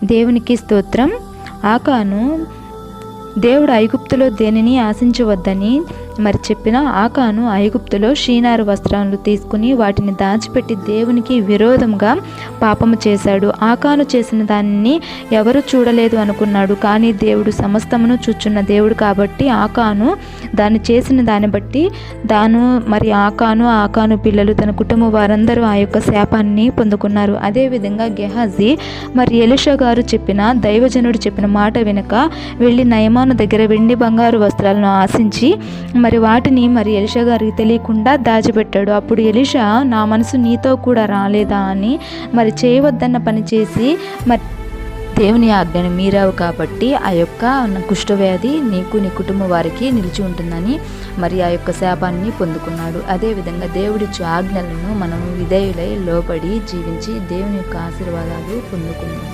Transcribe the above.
దేవునికి స్తోత్రం. ఆకాను దేవుడు ఐగుప్తులో దేనిని ఆశించవద్దని మరి చెప్పిన ఆకాను ఐగుప్తులో షీనారు వస్త్రాలు తీసుకుని వాటిని దాచిపెట్టి దేవునికి విరోధంగా పాపము చేశాడు. ఆకాను చేసిన దానిని ఎవరు చూడలేదు అనుకున్నాడు, కానీ దేవుడు సమస్తమును చూచున్న దేవుడు కాబట్టి ఆకాను దాన్ని చేసిన దాన్ని బట్టి ఆకాను పిల్లలు తన కుటుంబం వారందరూ ఆ యొక్క శాపాన్ని పొందుకున్నారు. అదేవిధంగా గెహాజీ మరి ఎలీషా గారు చెప్పిన దైవజనుడు చెప్పిన మాట వెనుక వెళ్ళి నయమాను దగ్గర వెండి బంగారు వస్త్రాలను ఆశించి మరి వాటిని మరి ఎలీషా గారికి తెలియకుండా దాచిపెట్టాడు. అప్పుడు ఎలీషా, నా మనసు నీతో కూడా రాలేదా అని మరి చేయవద్దన్న పని చేసి మరి దేవుని ఆజ్ఞను మీరావు కాబట్టి ఆ యొక్క కుష్ఠవ్యాధి నీకు నీ కుటుంబం వారికి నిలిచి ఉంటుందని మరి ఆ యొక్క శాపాన్ని పొందుకున్నాడు. అదేవిధంగా దేవుడిచ్చే ఆజ్ఞలను మనం విధేయులై లోబడి జీవించి దేవుని యొక్క ఆశీర్వాదాలు పొందుకున్నాం.